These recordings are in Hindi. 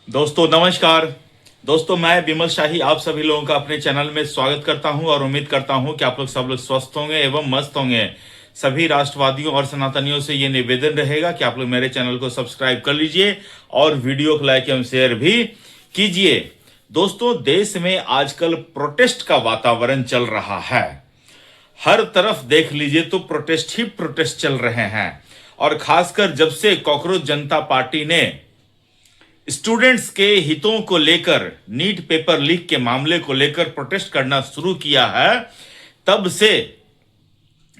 दोस्तों नमस्कार। दोस्तों मैं विमल शाही आप सभी लोगों का अपने चैनल में स्वागत करता हूं और उम्मीद करता हूं कि आप लोग सब लोग स्वस्थ होंगे एवं मस्त होंगे। सभी राष्ट्रवादियों और सनातनियों से ये निवेदन रहेगा कि आप लोग मेरे चैनल को सब्सक्राइब कर लीजिए और वीडियो को लाइक एवं शेयर भी कीजिए। दोस्तों देश में आजकल प्रोटेस्ट का वातावरण चल रहा है। हर तरफ देख लीजिए तो प्रोटेस्ट ही प्रोटेस्ट चल रहे हैं और खासकर जब से कॉकरोच जनता पार्टी ने स्टूडेंट्स के हितों को लेकर नीट पेपर लीक के मामले को लेकर प्रोटेस्ट करना शुरू किया है, तब से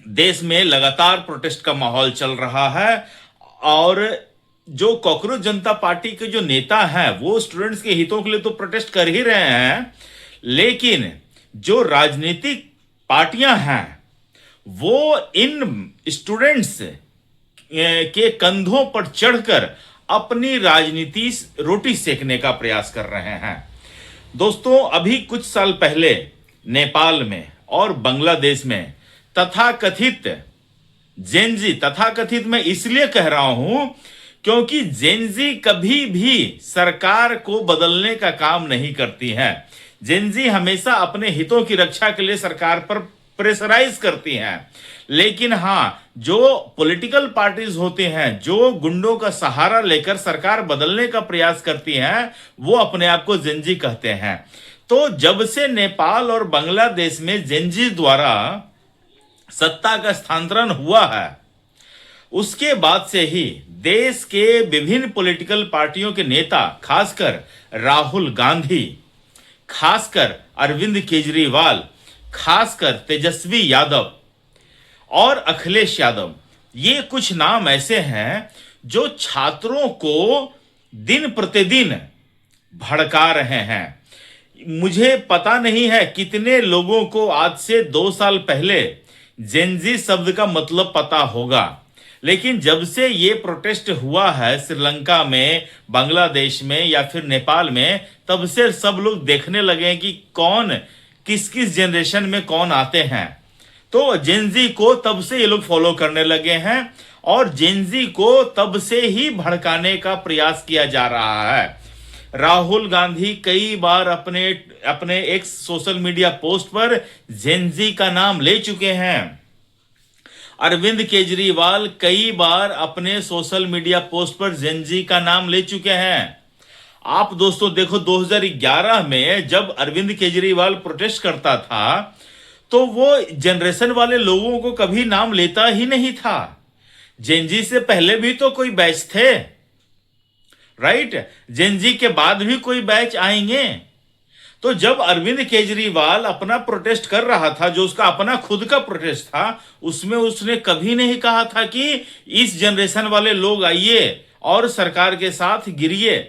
देश में लगातार प्रोटेस्ट का माहौल चल रहा है। और जो कॉकरोच जनता पार्टी के जो नेता हैं वो स्टूडेंट्स के हितों के लिए तो प्रोटेस्ट कर ही रहे हैं, लेकिन जो राजनीतिक पार्टियां हैं वो इन स्टूडेंट्स के कंधों पर चढ़कर अपनी राजनीति रोटी सेकने का प्रयास कर रहे हैं। दोस्तों अभी कुछ साल पहले नेपाल में और बांग्लादेश में तथाकथित जेनजी, तथाकथित मैं इसलिए कह रहा हूं क्योंकि जेनजी कभी भी सरकार को बदलने का काम नहीं करती है। जेनजी हमेशा अपने हितों की रक्षा के लिए सरकार पर प्रेशराइज करती हैं, लेकिन हां जो पॉलिटिकल पार्टीज होते हैं जो गुंडों का सहारा लेकर सरकार बदलने का प्रयास करती हैं वो अपने आप को जेनजी कहते हैं। तो जब से नेपाल और बांग्लादेश में जेनजी द्वारा सत्ता का स्थानांतरण हुआ है उसके बाद से ही देश के विभिन्न पॉलिटिकल पार्टियों के नेता, खासकर राहुल गांधी, खासकर अरविंद केजरीवाल, खासकर तेजस्वी यादव और अखिलेश यादव, ये कुछ नाम ऐसे हैं जो छात्रों को दिन प्रतिदिन भड़का रहे हैं। मुझे पता नहीं है कितने लोगों को आज से 2 साल पहले जेनजी शब्द का मतलब पता होगा, लेकिन जब से ये प्रोटेस्ट हुआ है श्रीलंका में, बांग्लादेश में या फिर नेपाल में, तब से सब लोग देखने लगे हैं कि कौन किस किस जनरेशन में कौन आते हैं। तो जेनजी को तब से ये लोग फॉलो करने लगे हैं और जेनजी को तब से ही भड़काने का प्रयास किया जा रहा है। राहुल गांधी कई बार अपने एक सोशल मीडिया पोस्ट पर जेनजी का नाम ले चुके हैं। अरविंद केजरीवाल कई बार अपने सोशल मीडिया पोस्ट पर जेनजी का नाम ले चुके हैं। आप दोस्तों देखो 2011 में जब अरविंद केजरीवाल प्रोटेस्ट करता था तो वो जनरेशन वाले लोगों को कभी नाम लेता ही नहीं था। जेनजी से पहले भी तो कोई बैच थे, राइट? जेनजी के बाद भी कोई बैच आएंगे। तो जब अरविंद केजरीवाल अपना प्रोटेस्ट कर रहा था, जो उसका अपना खुद का प्रोटेस्ट था, उसमें उसने कभी नहीं कहा था कि इस जनरेशन वाले लोग आइए और सरकार के साथ गिरिए,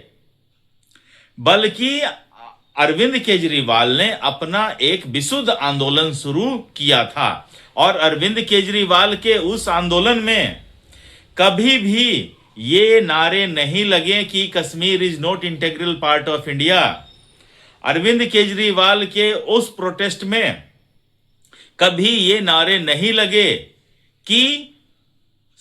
बल्कि अरविंद केजरीवाल ने अपना एक विशुद्ध आंदोलन शुरू किया था। और अरविंद केजरीवाल के उस आंदोलन में कभी भी ये नारे नहीं लगे कि Kashmir is not integral part of India. Arvind Kejriwal के उस प्रोटेस्ट में कभी ये नारे नहीं लगे कि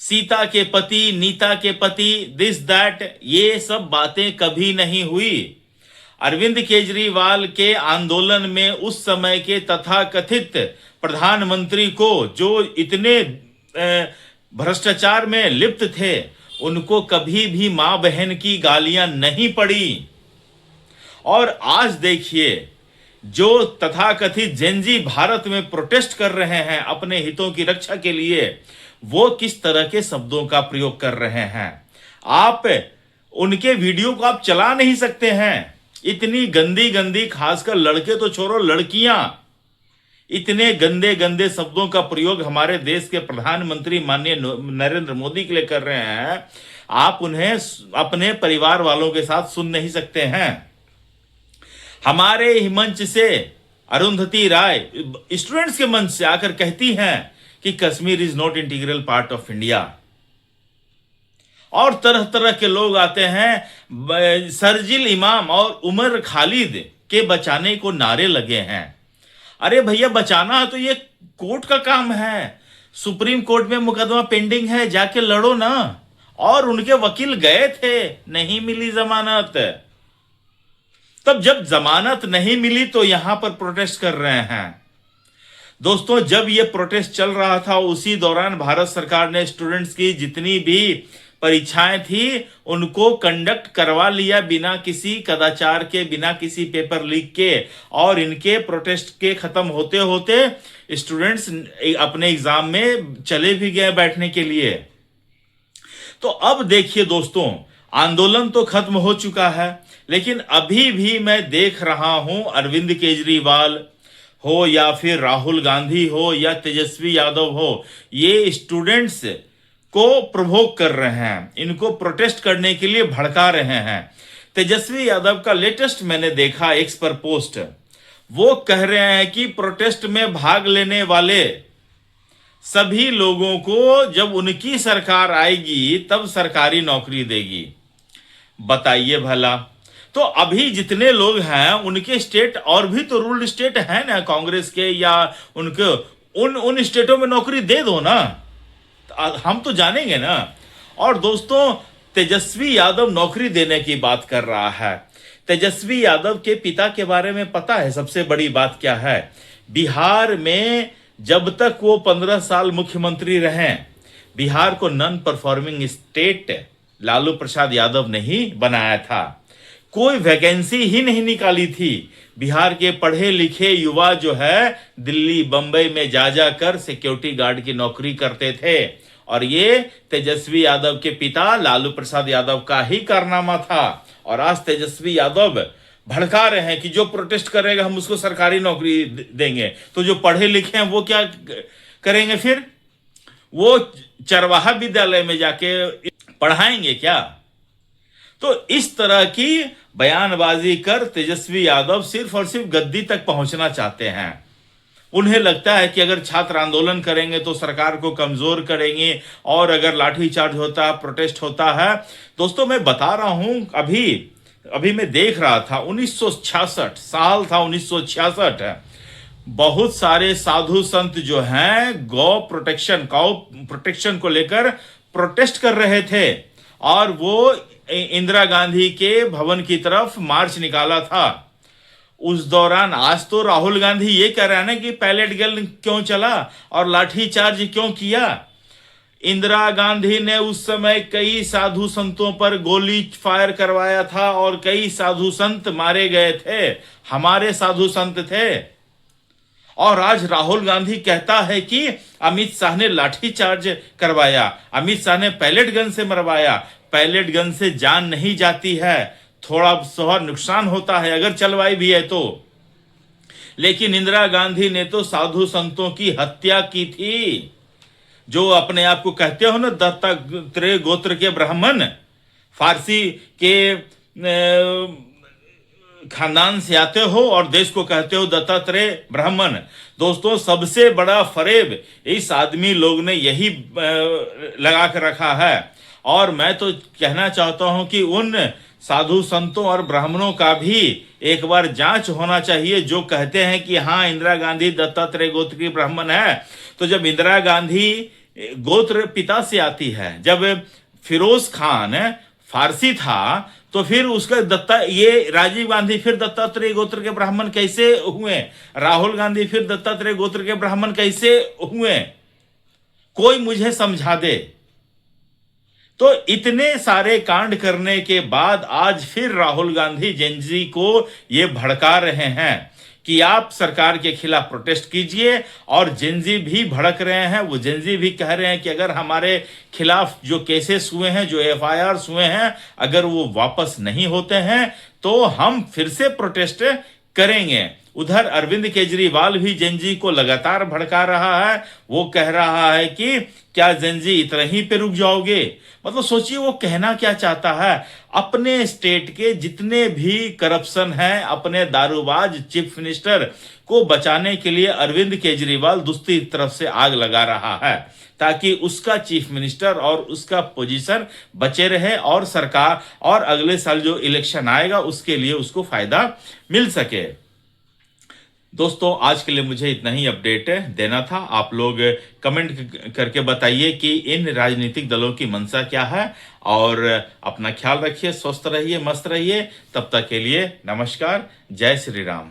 सीता के पति, नीता के पति, दिस दैट, ये सब बातें कभी नहीं हुई। अरविंद केजरीवाल के आंदोलन में उस समय के तथाकथित प्रधानमंत्री को, जो इतने भ्रष्टाचार में लिप्त थे, उनको कभी भी मां बहन की गालियां नहीं पड़ी। और आज देखिए जो तथाकथित जेनजी भारत में प्रोटेस्ट कर रहे हैं अपने हितों की रक्षा के लिए, वो किस तरह के शब्दों का प्रयोग कर रहे हैं। आप उनके वीडियो को आप चला नहीं सकते हैं। इतनी गंदी गंदी, खासकर लड़के तो छोड़ो, लड़कियां इतने गंदे गंदे शब्दों का प्रयोग हमारे देश के प्रधानमंत्री माननीय नरेंद्र मोदी के लिए कर रहे हैं। आप उन्हें अपने परिवार वालों के साथ सुन नहीं सकते हैं। हमारे ही मंच से अरुंधति राय स्टूडेंट्स के मंच से आकर कहती हैं कि Kashmir is not integral part of India. और तरह तरह के लोग आते हैं, शर्जील इमाम और उमर खालिद के बचाने को नारे लगे हैं। अरे भैया बचाना है तो ये कोर्ट का काम है। सुप्रीम कोर्ट में मुकदमा पेंडिंग है, जाके लड़ो ना। और उनके वकील गए थे, नहीं मिली जमानत। तब जब जमानत नहीं मिली तो यहां पर प्रोटेस्ट कर रहे हैं। दोस्तों, जब ये प्रोटेस्ट चल रहा था उसी दौरान भारत सरकार ने स्टूडेंट्स की जितनी भी परीक्षाएं थी उनको कंडक्ट करवा लिया बिना किसी कदाचार के, बिना किसी पेपर लीक के। और इनके प्रोटेस्ट के खत्म होते होते स्टूडेंट्स अपने एग्जाम में चले भी गए बैठने के लिए। तो अब देखिए दोस्तों, आंदोलन तो खत्म हो चुका है, लेकिन अभी भी मैं देख रहा हूं अरविंद केजरीवाल हो या फिर राहुल गांधी हो या तेजस्वी यादव हो, ये स्टूडेंट्स को प्रोवोक कर रहे हैं, इनको प्रोटेस्ट करने के लिए भड़का रहे हैं। तेजस्वी यादव का लेटेस्ट मैंने देखा एक्स पर पोस्ट, वो कह रहे हैं कि प्रोटेस्ट में भाग लेने वाले सभी लोगों को जब उनकी सरकार आएगी तब सरकारी नौकरी देगी। बताइए भला। तो अभी जितने लोग हैं उनके स्टेट, और भी तो रूल्ड स्टेट है ना कांग्रेस के, या उनके उन स्टेटों में नौकरी दे दो ना, हम तो जानेंगे ना। और दोस्तों, तेजस्वी यादव नौकरी देने की बात कर रहा है। तेजस्वी यादव के पिता के बारे में पता है सबसे बड़ी बात क्या है? बिहार में जब तक वो 15 साल मुख्यमंत्री रहे, बिहार को non performing state Lalu Prasad Yadav ने ही बनाया था। कोई वैकेंसी ही नहीं निकाली थी। बिहार के पढ़े लिखे युवा जो है दिल्ली बंबई में जा जाकर सिक्योरिटी गार्ड की नौकरी करते थे, और ये तेजस्वी यादव के पिता लालू प्रसाद यादव का ही कारनामा था। और आज तेजस्वी यादव भड़का रहे हैं कि जो प्रोटेस्ट करेगा हम उसको सरकारी नौकरी देंगे। तो जो पढ़े लिखे हैं वो क्या करेंगे फिर? वो चरवाहा विद्यालय में जाके पढ़ाएंगे क्या? तो इस तरह की बयानबाजी कर तेजस्वी यादव सिर्फ और सिर्फ गद्दी तक पहुंचना चाहते हैं। उन्हें लगता है कि अगर छात्र आंदोलन करेंगे तो सरकार को कमजोर करेंगे, और अगर लाठीचार्ज होता है, प्रोटेस्ट होता है। दोस्तों, मैं बता रहा हूं, अभी मैं देख रहा था 1966 साल था, 1966। बहुत सारे साधु संत जो हैं गौ प्रोटेक्शन को लेकर प्रोटेस्ट कर रहे थे, और वो इंदिरा गांधी के भवन की तरफ मार्च निकाला था। उस दौरान आज तो राहुल गांधी ये कह रहा है ना कि पैलेट गन क्यों चला और लाठीचार्ज क्यों किया। इंदिरा गांधी ने उस समय कई साधु संतों पर गोली फायर करवाया था और कई साधु संत मारे गए थे, हमारे साधु संत थे। और आज राहुल गांधी कहता है कि अमित शाह ने लाठीचार्ज करवाया, अमित शाह ने पैलेट गन से मरवाया। पैलेट गन से जान नहीं जाती है, थोड़ा सा नुकसान होता है अगर चलवाई भी है तो। लेकिन इंदिरा गांधी ने तो साधु संतों की हत्या की थी, जो अपने आप को कहते हो ना दत्तात्रेय गोत्र के ब्राह्मण, फारसी के खानदान से आते हो और देश को कहते हो दत्तात्रेय ब्राह्मण। दोस्तों, सबसे बड़ा फरेब इस आदमी लोग ने यही लगा कर रखा है। और मैं तो कहना चाहता हूं कि उन साधु संतों और ब्राह्मणों का भी एक बार जांच होना चाहिए, जो कहते हैं कि हाँ इंदिरा गांधी दत्तात्रेय गोत्र की ब्राह्मण है। तो जब इंदिरा गांधी गोत्र पिता से आती है, जब फिरोज खान फारसी था, तो फिर उसका ये राजीव गांधी फिर दत्तात्रेय गोत्र के ब्राह्मण कैसे हुए? राहुल गांधी फिर दत्तात्रेय गोत्र के ब्राह्मण कैसे हुए? कोई मुझे समझा दे। तो इतने सारे कांड करने के बाद आज फिर राहुल गांधी जेनजी को ये भड़का रहे हैं कि आप सरकार के खिलाफ प्रोटेस्ट कीजिए। और जेनजी भी भड़क रहे हैं, वो जेनजी भी कह रहे हैं कि अगर हमारे खिलाफ जो केसेस हुए हैं, जो एफआईआर हुए हैं, अगर वो वापस नहीं होते हैं तो हम फिर से प्रोटेस्ट करेंगे। उधर अरविंद केजरीवाल भी जेनजी को लगातार भड़का रहा है। वो कह रहा है कि क्या जेनजी इतना ही पे रुक जाओगे? मतलब सोचिए वो कहना क्या चाहता है। अपने स्टेट के जितने भी करप्शन है, अपने दारूबाज चीफ मिनिस्टर को बचाने के लिए अरविंद केजरीवाल दूसरी तरफ से आग लगा रहा है, ताकि उसका चीफ मिनिस्टर और उसका पोजीशन बचे रहे और सरकार और अगले साल जो इलेक्शन आएगा उसके लिए उसको फायदा मिल सके। दोस्तों आज के लिए मुझे इतना ही अपडेट देना था। आप लोग कमेंट करके बताइए कि इन राजनीतिक दलों की मंशा क्या है, और अपना ख्याल रखिए, स्वस्थ रहिए, मस्त रहिए। तब तक के लिए नमस्कार, जय श्री राम।